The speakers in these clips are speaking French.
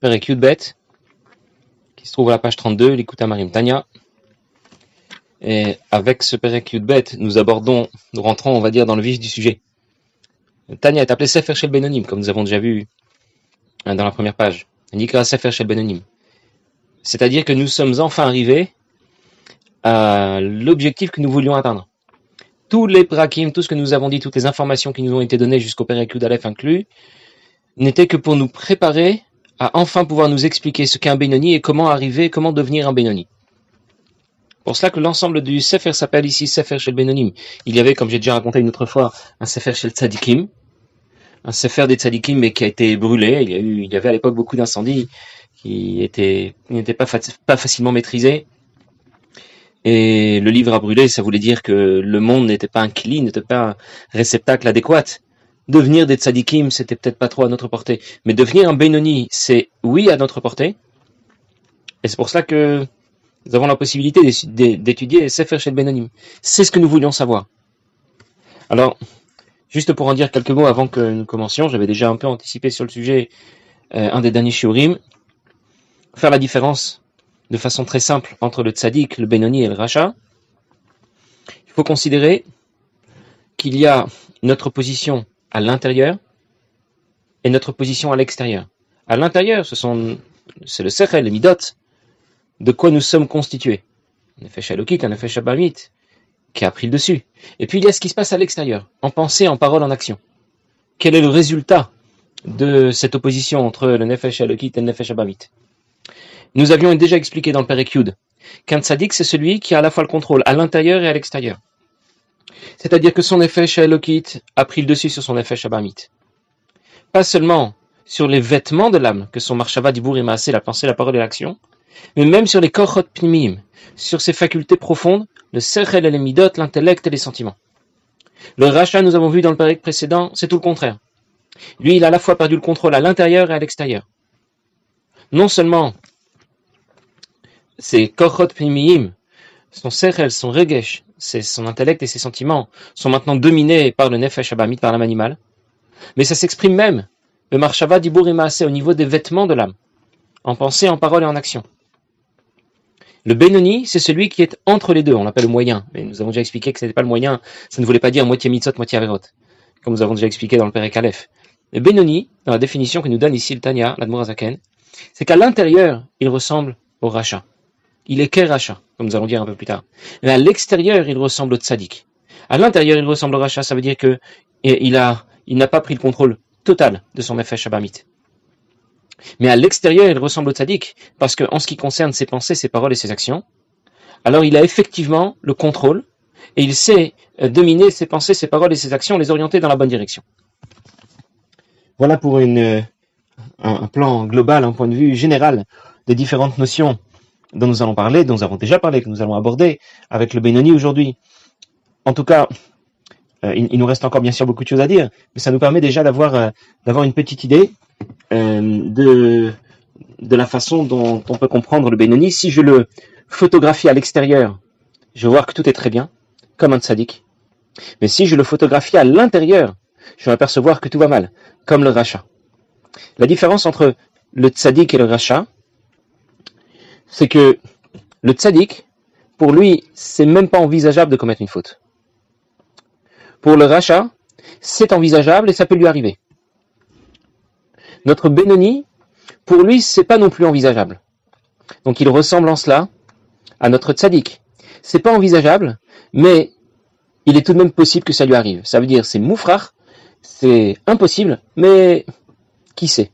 Perek Yudbet, qui se trouve à la page 32, l'Ikut Amarim Tanya. Et avec ce Perek Yudbet, nous rentrons, on va dire, dans le vif du sujet. Tanya est appelé Sefer Shel Benonim, comme nous avons déjà vu dans la première page. Nikra Sefer Shel Benonim. C'est-à-dire que nous sommes enfin arrivés à l'objectif que nous voulions atteindre. Tous les prakim, tout ce que nous avons dit, toutes les informations qui nous ont été données jusqu'au Perek Yud Aleph inclus, n'étaient que pour nous préparer à enfin pouvoir nous expliquer ce qu'est un Benoni et comment devenir un Benoni. Pour cela que l'ensemble du Sefer s'appelle ici Sefer Shel Benonim. Il y avait, comme j'ai déjà raconté une autre fois, un Sefer Shel Tzadikim, un Sefer des Tzadikim, mais qui a été brûlé. Il y avait à l'époque beaucoup d'incendies qui n'étaient pas facilement maîtrisés. Et le livre a brûlé, ça voulait dire que le monde n'était pas un kli, n'était pas un réceptacle adéquat. Devenir des tzadikim, c'était peut-être pas trop à notre portée. Mais devenir un Benoni, c'est oui à notre portée. Et c'est pour cela que nous avons la possibilité d'étudier Sefer Shel Benonim. C'est ce que nous voulions savoir. Alors, juste pour en dire quelques mots avant que nous commencions, j'avais déjà un peu anticipé sur le sujet un des derniers shiurim. Faire la différence de façon très simple entre le tzaddik, le Benoni et le Racha. Il faut considérer qu'il y a notre position à l'intérieur et notre position à l'extérieur. À l'intérieur, c'est le sechel, les midot, de quoi nous sommes constitués. Un nefesh halokit, un nefesh habamit, qui a pris le dessus. Et puis il y a ce qui se passe à l'extérieur, en pensée, en parole, en action. Quel est le résultat de cette opposition entre le nefesh halokit et le nefesh habamit? Nous avions déjà expliqué dans le Perek Yud qu'un tzaddik, c'est celui qui a à la fois le contrôle à l'intérieur et à l'extérieur. C'est-à-dire que son nefesh halokit a pris le dessus sur son nefesh habamit. Pas seulement sur les vêtements de l'âme, que sont marshava, dibur et maaseh, la pensée, la parole et l'action, mais même sur les korchot pnimim, sur ses facultés profondes, le sechel et les midot, l'intellect et les sentiments. Le Racha, nous avons vu dans le Perek précédent, c'est tout le contraire. Lui, il a à la fois perdu le contrôle à l'intérieur et à l'extérieur. Non seulement ses korchot pnimim, son sechel, son regesh, son intellect et ses sentiments sont maintenant dominés par le nefesh habamit, par l'âme animale, mais ça s'exprime même, le marshava, dibur et maaseh, au niveau des vêtements de l'âme, en pensée, en parole et en action. Le Benoni, c'est celui qui est entre les deux, on l'appelle le moyen, mais nous avons déjà expliqué que ce n'était pas le moyen, ça ne voulait pas dire moitié mitzvot, moitié averot, comme nous avons déjà expliqué dans le Perek Aleph. Le Benoni, dans la définition que nous donne ici le Tanya, l'Admor Hazaken, c'est qu'à l'intérieur, il ressemble au Racha. Il est Racha, comme nous allons dire un peu plus tard. Mais à l'extérieur, il ressemble au tzaddik. À l'intérieur, il ressemble au Racha, ça veut dire que il n'a pas pris le contrôle total de son nefesh habamit. Mais à l'extérieur, il ressemble au tzaddik, parce qu'en ce qui concerne ses pensées, ses paroles et ses actions, alors il a effectivement le contrôle, et il sait dominer ses pensées, ses paroles et ses actions, les orienter dans la bonne direction. Voilà pour un plan global, un point de vue général des différentes notions dont nous allons parler, dont nous avons déjà parlé, que nous allons aborder avec le Benoni aujourd'hui. En tout cas, il nous reste encore bien sûr beaucoup de choses à dire, mais ça nous permet déjà d'avoir une petite idée de la façon dont on peut comprendre le Benoni. Si je le photographie à l'extérieur, je vais voir que tout est très bien, comme un tzaddik. Mais si je le photographie à l'intérieur, je vais apercevoir que tout va mal, comme le Racha. La différence entre le tzaddik et le Racha, c'est que le tzaddik, pour lui, c'est même pas envisageable de commettre une faute. Pour le Racha, c'est envisageable et ça peut lui arriver. Notre Benoni, pour lui, c'est pas non plus envisageable. Donc il ressemble en cela à notre tzaddik. C'est pas envisageable, mais il est tout de même possible que ça lui arrive. Ça veut dire c'est moufrach, c'est impossible, mais qui sait?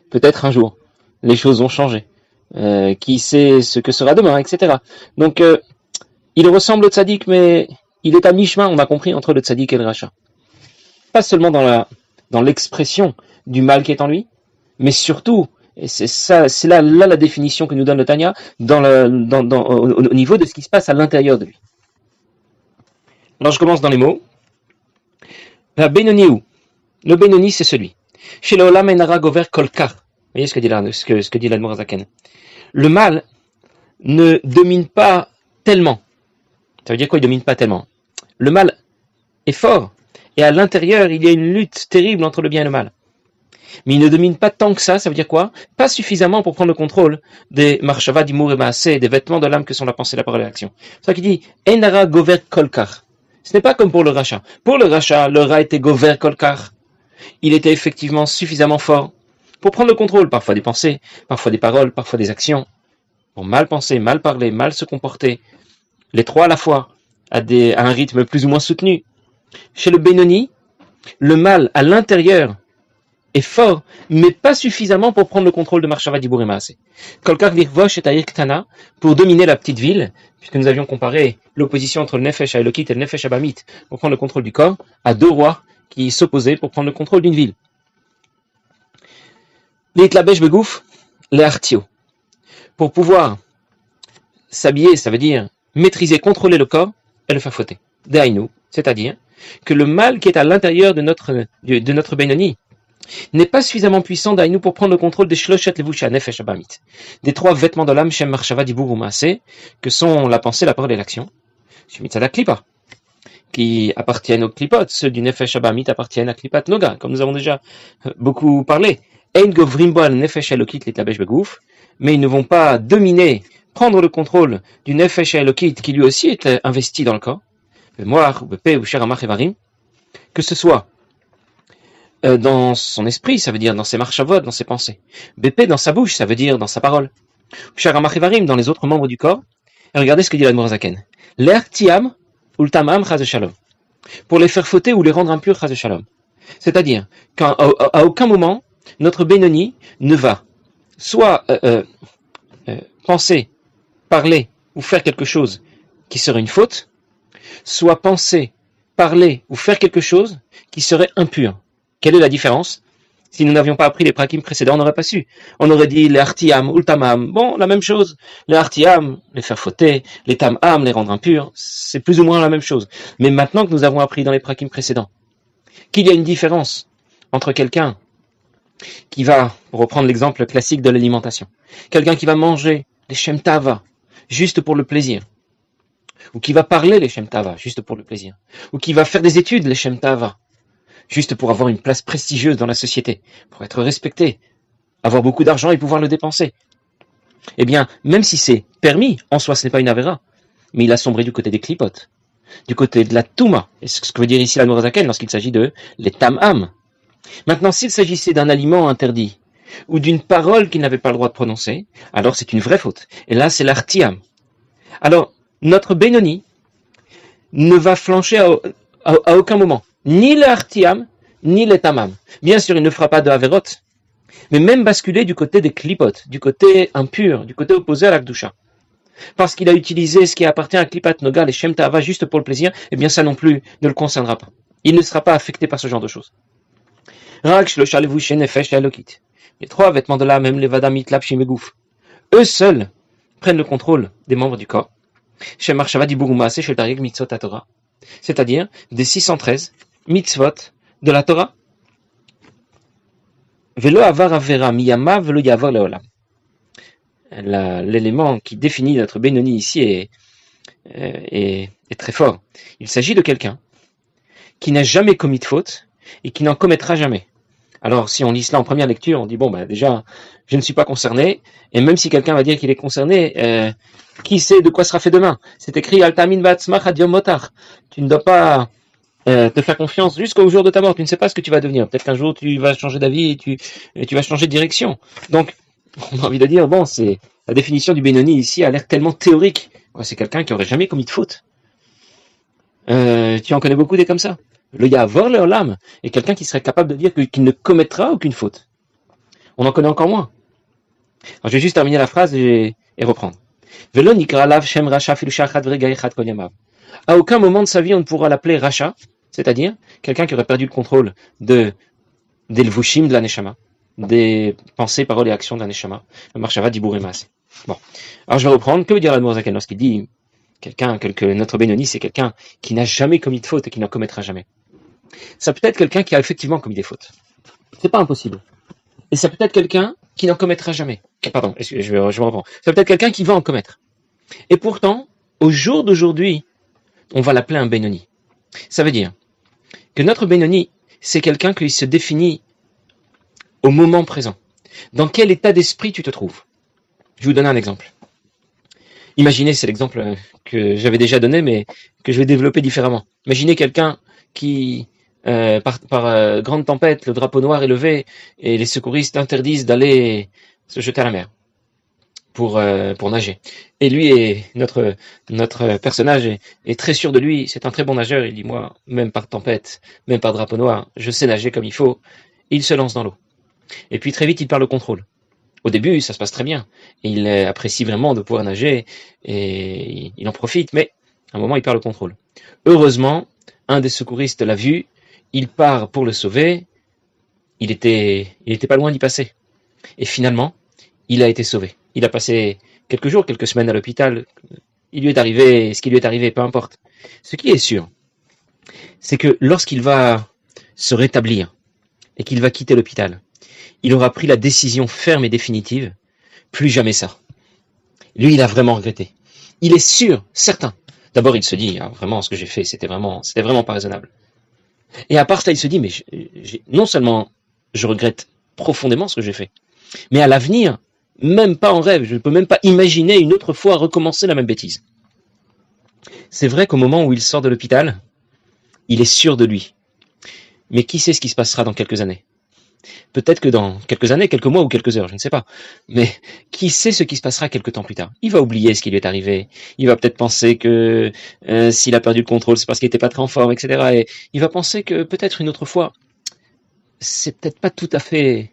Peut-être un jour, les choses vont changer. Qui sait ce que sera demain, etc. Donc, il ressemble au tzaddik, mais il est à mi-chemin, on a compris, entre le tzaddik et le Racha. Pas seulement dans l'expression du mal qui est en lui, mais surtout, et c'est là la définition que nous donne le Tanya, au niveau de ce qui se passe à l'intérieur de lui. Alors, je commence dans les mots. La Benoni, le Benoni, c'est celui. Chez le Olam enara gover kolkar. Vous voyez ce que dit l'Admor Hazaken. Le mal ne domine pas tellement. Ça veut dire quoi, il domine pas tellement? Le mal est fort, et à l'intérieur, il y a une lutte terrible entre le bien et le mal. Mais il ne domine pas tant que ça veut dire quoi? Pas suffisamment pour prendre le contrôle des marshava d'imour et maaseh, des vêtements de l'âme que sont la pensée, la parole et l'action. C'est ça qui dit, Enara gover kolkar. Ce n'est pas comme pour le rachat. Pour le rachat, le rat était gover kolkar. Il était effectivement suffisamment fort pour prendre le contrôle, parfois des pensées, parfois des paroles, parfois des actions, pour mal penser, mal parler, mal se comporter, les trois à la fois, à un rythme plus ou moins soutenu. Chez le Benoni, le mal à l'intérieur est fort, mais pas suffisamment pour prendre le contrôle de Marshava Dibur et Maaseh. Kolkar Virvosh et Ayir Ktana, pour dominer la petite ville, puisque nous avions comparé l'opposition entre le Nefesh Elokit et le Nefesh Abamit pour prendre le contrôle du corps, à deux rois qui s'opposaient pour prendre le contrôle d'une ville. Les Itlabesh Begouf, les Artio. Pour pouvoir s'habiller, ça veut dire maîtriser, contrôler le corps et le faire fauter. Dainu, c'est-à-dire que le mal qui est à l'intérieur de notre Benoni n'est pas suffisamment puissant d'aïnou pour prendre le contrôle des Shloshet Levusha Nefesh Abamit, des trois vêtements de l'âme Shem Marshava Dibur ou Maaseh, que sont la pensée, la parole et l'action, Shemitzadak Klipa, qui appartiennent aux Klipot, ceux du Nefesh Abamit appartiennent à Klipat Noga, comme nous avons déjà beaucoup parlé. Ein Govrim Bo al Nefesh Elokit Litlabesh Begouf, mais ils ne vont pas dominer, prendre le contrôle du Nefesh Elokit qui lui aussi est investi dans le corps, Moar, Bepe ou Sheramach Evarim, que ce soit dans son esprit, ça veut dire dans ses marchavot, dans ses pensées. Bépé dans sa bouche, ça veut dire dans sa parole. Sharamach Evarim dans les autres membres du corps. Et regardez ce que dit l'Admor Zaken. L'air tiam ultamam chaz shalom. Pour les faire fauter ou les rendre impurs chaz shalom. C'est-à-dire qu'à aucun moment notre Benoni ne va soit penser, parler ou faire quelque chose qui serait une faute, soit penser, parler ou faire quelque chose qui serait impur. Quelle est la différence? Si nous n'avions pas appris les prakim précédents, on n'aurait pas su. On aurait dit les artiam, ultamam. Bon, la même chose. Les artiam, les faire fauter, les tamam, les rendre impurs, c'est plus ou moins la même chose. Mais maintenant que nous avons appris dans les prakim précédents qu'il y a une différence entre quelqu'un qui va, pour reprendre l'exemple classique de l'alimentation, quelqu'un qui va manger les shem tava juste pour le plaisir, ou qui va parler les shem tava juste pour le plaisir, ou qui va faire des études les shem tava juste pour avoir une place prestigieuse dans la société, pour être respecté, avoir beaucoup d'argent et pouvoir le dépenser. Eh bien, même si c'est permis, en soi ce n'est pas une avéra, mais il a sombré du côté des klipotes, du côté de la touma, et c'est ce que veut dire ici la Nourazaken lorsqu'il s'agit de les tam-am. Maintenant, s'il s'agissait d'un aliment interdit, ou d'une parole qu'il n'avait pas le droit de prononcer, alors c'est une vraie faute. Et là, c'est l'artiam. Alors, notre Benoni ne va flancher à aucun moment. Ni le artiam, ni le tamam. Bien sûr, il ne fera pas de averot, mais même basculer du côté des klipotes, du côté impur, du côté opposé à l'akdusha. Parce qu'il a utilisé ce qui appartient à klipat noga, les shem tava, juste pour le plaisir, eh bien ça non plus ne le concernera pas. Il ne sera pas affecté par ce genre de choses. Les trois vêtements de l'âme, même les vadamit, lapshim et gouf, eux seuls prennent le contrôle des membres du corps. Shem marshava dibur u'maaseh shel tarieg mitzvot Torah, c'est-à-dire des 613 mitzvot de la Torah. Velo avar avera miyama velo yavar leolam. L'élément qui définit notre Benoni ici est très fort. Il s'agit de quelqu'un qui n'a jamais commis de faute et qui n'en commettra jamais. Alors, si on lit cela en première lecture, on dit, bon, déjà, je ne suis pas concerné, et même si quelqu'un va dire qu'il est concerné, qui sait de quoi sera fait demain? C'est écrit, Altamin batzmach ad yom motar. Tu ne dois pas te faire confiance jusqu'au jour de ta mort. Tu ne sais pas ce que tu vas devenir. Peut-être qu'un jour, tu vas changer d'avis et tu vas changer de direction. Donc, on a envie de dire, bon, c'est la définition du Benoni ici a l'air tellement théorique. C'est quelqu'un qui aurait jamais commis de faute. Tu en connais beaucoup des comme ça. Le Yavar Leolam est quelqu'un qui serait capable de dire qu'il ne commettra aucune faute. On en connaît encore moins. Alors, je vais juste terminer la phrase et reprendre. À aucun moment de sa vie, on ne pourra l'appeler Racha, c'est-à-dire quelqu'un qui aurait perdu le contrôle des Lvushim de la Neshama, des pensées, paroles et actions de la Neshama, le Marshava Dibur et Maaseh. Bon. Alors, je vais reprendre. Que veut dire l'Admor Zaken lorsqu'il dit que notre Benoni, c'est quelqu'un qui n'a jamais commis de faute et qui n'en commettra jamais? Ça peut être quelqu'un qui a effectivement commis des fautes. C'est pas impossible. Et ça peut être quelqu'un qui n'en commettra jamais. Pardon, je vais reprendre. Ça peut être quelqu'un qui va en commettre. Et pourtant, au jour d'aujourd'hui, on va l'appeler un Benoni. Ça veut dire que notre Benoni, c'est quelqu'un qui se définit au moment présent. Dans quel état d'esprit tu te trouves? Je vais vous donner un exemple. Imaginez, c'est l'exemple que j'avais déjà donné, mais que je vais développer différemment. Imaginez quelqu'un qui, par grande tempête, le drapeau noir est levé et les secouristes interdisent d'aller se jeter à la mer pour nager. Et lui, notre personnage est très sûr de lui, c'est un très bon nageur. Il dit, moi, même par tempête, même par drapeau noir, je sais nager comme il faut. Et il se lance dans l'eau. Et puis très vite, il perd le contrôle. Au début, ça se passe très bien. Il apprécie vraiment de pouvoir nager et il en profite, mais à un moment, il perd le contrôle. Heureusement, un des secouristes l'a vu, il part pour le sauver. Il était pas loin d'y passer. Et finalement, il a été sauvé. Il a passé quelques jours, quelques semaines à l'hôpital. Il lui est arrivé ce qui lui est arrivé, peu importe. Ce qui est sûr, c'est que lorsqu'il va se rétablir et qu'il va quitter l'hôpital, il aura pris la décision ferme et définitive, plus jamais ça. Lui, il a vraiment regretté. Il est sûr, certain. D'abord, il se dit, ah, vraiment, ce que j'ai fait, c'était vraiment pas raisonnable. Et à part ça, il se dit, mais non seulement je regrette profondément ce que j'ai fait, mais à l'avenir, même pas en rêve, je ne peux même pas imaginer une autre fois recommencer la même bêtise. C'est vrai qu'au moment où il sort de l'hôpital, il est sûr de lui. Mais qui sait ce qui se passera dans quelques années? Peut-être que dans quelques années, quelques mois ou quelques heures, je ne sais pas. Mais qui sait ce qui se passera quelques temps plus tard? Il va oublier ce qui lui est arrivé. Il va peut-être penser que s'il a perdu le contrôle, c'est parce qu'il n'était pas très en forme, etc. Et il va penser que peut-être une autre fois, c'est peut-être pas tout à fait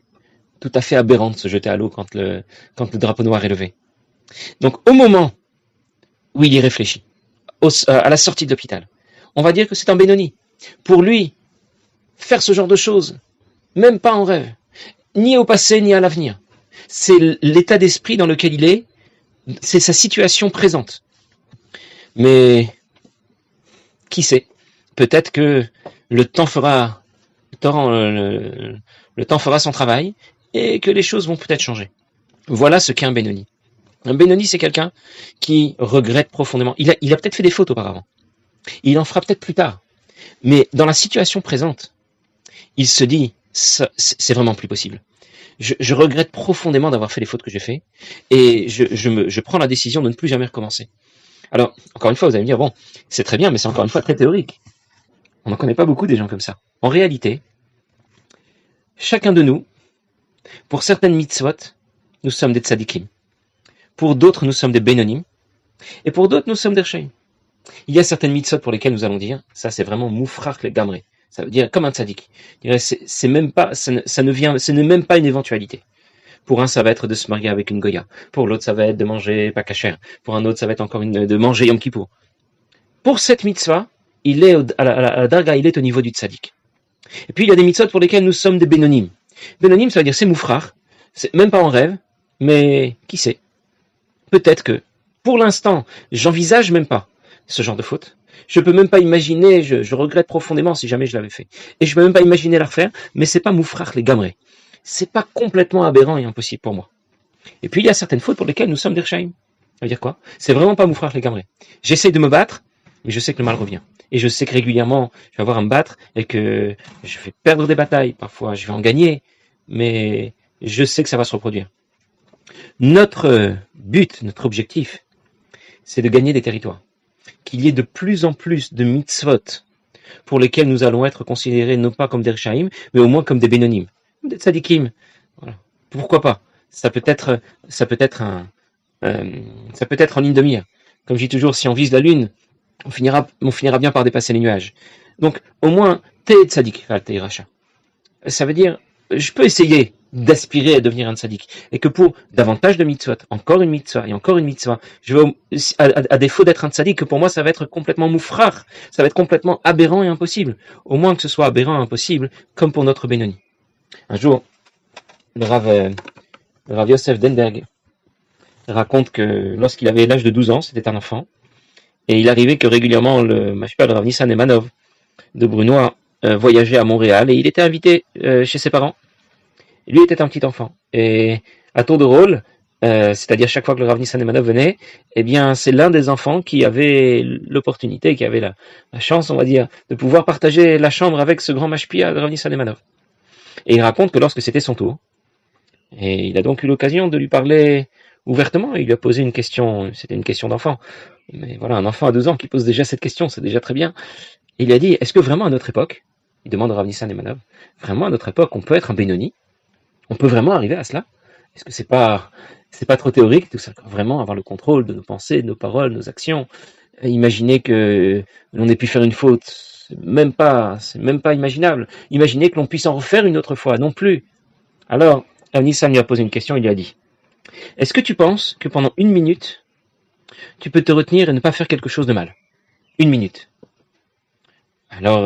aberrant de se jeter à l'eau quand le drapeau noir est levé. Donc au moment où il y réfléchit, à la sortie de l'hôpital, on va dire que c'est un Benoni. Pour lui, faire ce genre de choses, même pas en rêve, ni au passé ni à l'avenir. C'est l'état d'esprit dans lequel il est, c'est sa situation présente. Mais qui sait? Peut-être que le temps fera son travail et que les choses vont peut-être changer. Voilà ce qu'est un Benoni. Un Benoni, c'est quelqu'un qui regrette profondément. Il a peut-être fait des fautes auparavant. Il en fera peut-être plus tard. Mais dans la situation présente, il se dit, c'est vraiment plus possible. Je regrette profondément d'avoir fait les fautes que j'ai fait et je prends la décision de ne plus jamais recommencer. Alors, encore une fois, vous allez me dire, bon, c'est très bien, mais c'est encore une fois très théorique. On n'en connaît pas beaucoup des gens comme ça. En réalité, chacun de nous, pour certaines mitzvot, nous sommes des tzadikim. Pour d'autres, nous sommes des benonim. Et pour d'autres, nous sommes des rechaim. Il y a certaines mitzvot pour lesquelles nous allons dire, ça c'est vraiment moufrach le gamré. Ça veut dire comme un tzadik. C'est même pas, ce n'est même pas une éventualité. Pour un, ça va être de se marier avec une goya. Pour l'autre, ça va être de manger pas kasher. Pour un autre, ça va être encore de manger Yom Kippour. Pour cette mitzvah, il est à la darga, il est au niveau du tzadik. Et puis il y a des mitzvot pour lesquelles nous sommes des benonim. Benonim, ça veut dire c'est moufrach. C'est même pas en rêve, mais qui sait? Peut-être que, pour l'instant, j'envisage même pas ce genre de faute. Je peux même pas imaginer, je regrette profondément si jamais je l'avais fait. Et je peux même pas imaginer la refaire, mais c'est pas moufrach les gamrés. C'est pas complètement aberrant et impossible pour moi. Et puis il y a certaines fautes pour lesquelles nous sommes des rechaim. Ça veut dire quoi? C'est vraiment pas moufrach les gamrés. J'essaye de me battre, mais je sais que le mal revient. Et je sais que régulièrement, je vais avoir à me battre et que je vais perdre des batailles. Parfois, je vais en gagner, mais je sais que ça va se reproduire. Notre but, notre objectif, c'est de gagner des territoires. Qu'il y ait de plus en plus de mitzvot pour lesquels nous allons être considérés non pas comme des rechaim, mais au moins comme des benonim, des tzadikim. Voilà. Pourquoi pas? Ça peut être en ligne de mire. Comme je dis toujours, si on vise la lune, on finira bien par dépasser les nuages. Donc, au moins, t'es tzadik, t'es racha. Ça veut dire, je peux essayer d'aspirer à devenir un tzaddik. Et que pour davantage de mitzvot, encore une mitzvah et encore une mitzvah, je vais, à défaut d'être un tzaddik, que pour moi ça va être complètement moufrach, ça va être complètement aberrant et impossible. Au moins que ce soit aberrant et impossible, comme pour notre Benoni. Un jour, le Rav Yosef Denberg raconte que lorsqu'il avait l'âge de 12 ans, c'était un enfant, et il arrivait que régulièrement le Rav Nissan Emanov de Brunois voyageait à Montréal, et il était invité chez ses parents. Lui était un petit enfant. Et à tour de rôle, c'est-à-dire chaque fois que le Rav Nissan Emanov venait, eh bien, c'est l'un des enfants qui avait l'opportunité, qui avait la chance, on va dire, de pouvoir partager la chambre avec ce grand mashpia, le Rav Nissan Emanov. Et il raconte que lorsque c'était son tour, et il a donc eu l'occasion de lui parler ouvertement, il lui a posé une question, c'était une question d'enfant, mais voilà, un enfant à 2 ans qui pose déjà cette question, c'est déjà très bien. Et il lui a dit, est-ce que vraiment à notre époque, il demande à Rav Nissan et Manav, vraiment à notre époque, on peut être un Benoni? On peut vraiment arriver à cela? Est-ce que c'est pas trop théorique tout ça? Vraiment avoir le contrôle de nos pensées, de nos paroles, nos actions? Imaginer que l'on ait pu faire une faute, c'est même pas imaginable. Imaginer que l'on puisse en refaire une autre fois, non plus. Alors, Rav Nissan lui a posé une question, il lui a dit, est-ce que tu penses que pendant 1 minute, tu peux te retenir et ne pas faire quelque chose de mal? 1 minute. Alors,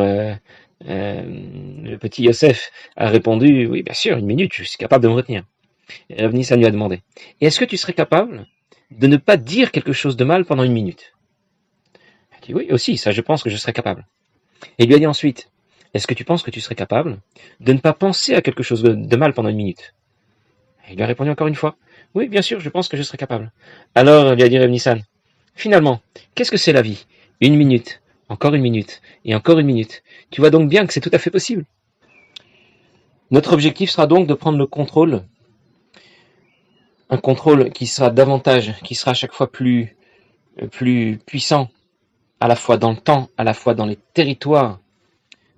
le petit Yosef a répondu, oui, bien sûr, 1 minute, je suis capable de me retenir. Et Rav Nissan lui a demandé, et est-ce que tu serais capable de ne pas dire quelque chose de mal pendant 1 minute? Il a dit, oui, aussi, ça je pense que je serais capable. Et il lui a dit ensuite, est-ce que tu penses que tu serais capable de ne pas penser à quelque chose de mal pendant 1 minute? Et il lui a répondu encore une fois, oui, bien sûr, je pense que je serais capable. Alors, il lui a dit Rav Nissan, finalement, qu'est-ce que c'est la vie? 1 minute, encore 1 minute, et encore 1 minute. Tu vois donc bien que c'est tout à fait possible. Notre objectif sera donc de prendre le contrôle, un contrôle qui sera à chaque fois plus puissant, à la fois dans le temps, à la fois dans les territoires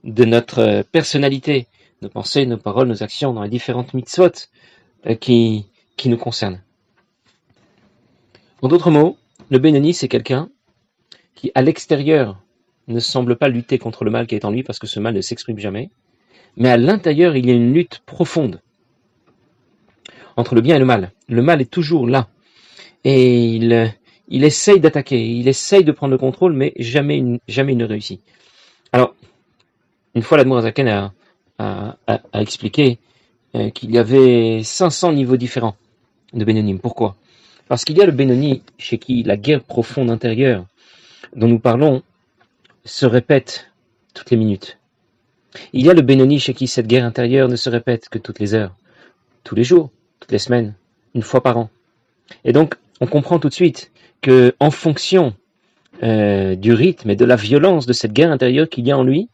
de notre personnalité, nos pensées, nos paroles, nos actions, dans les différentes mitzvot qui nous concernent. En d'autres mots, le Benoni, c'est quelqu'un qui, à l'extérieur, ne semble pas lutter contre le mal qui est en lui, parce que ce mal ne s'exprime jamais, mais à l'intérieur, il y a une lutte profonde entre le bien et le mal. Le mal est toujours là, et il essaye d'attaquer, il essaye de prendre le contrôle, mais jamais il ne réussit. Alors, une fois l'Admour Azaken a expliqué qu'il y avait 500 niveaux différents de Bénonim. Pourquoi? Parce qu'il y a le Bénoni chez qui la guerre profonde intérieure dont nous parlons se répète toutes les minutes. Il y a le Bénoni chez qui cette guerre intérieure ne se répète que toutes les heures, tous les jours, toutes les semaines, une fois par an. Et donc, on comprend tout de suite que, en fonction du rythme et de la violence de cette guerre intérieure qu'il y a en lui,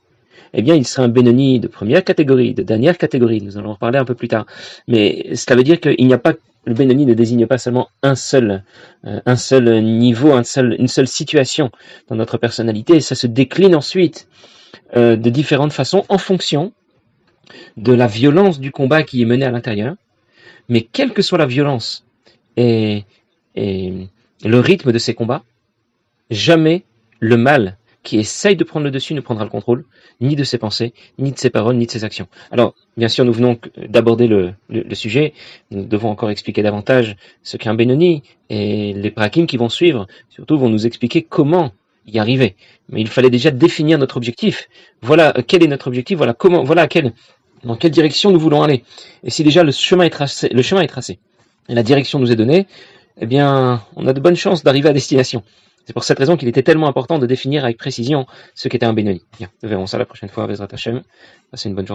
eh bien, il sera un Bénoni de première catégorie, de dernière catégorie. Nous allons en reparler un peu plus tard. Mais cela veut dire qu'il n'y a pas, le Bénoni ne désigne pas seulement un seul niveau, une seule situation dans notre personnalité. Ça se décline ensuite de différentes façons en fonction de la violence du combat qui est mené à l'intérieur. Mais quelle que soit la violence et le rythme de ces combats, jamais le mal qui essaye de prendre le dessus ne prendra le contrôle, ni de ses pensées, ni de ses paroles, ni de ses actions. Alors, bien sûr, nous venons d'aborder le sujet, nous devons encore expliquer davantage ce qu'est un Bénoni, et les prakim qui vont suivre, surtout, vont nous expliquer comment y arriver. Mais il fallait déjà définir notre objectif. Voilà quel est notre objectif, voilà dans quelle direction nous voulons aller. Et si déjà le chemin est tracé, et la direction nous est donnée, eh bien, on a de bonnes chances d'arriver à destination. C'est pour cette raison qu'il était tellement important de définir avec précision ce qu'était un Bénoni. Bien, nous verrons ça la prochaine fois, Bezrat Hashem. Passez une bonne journée.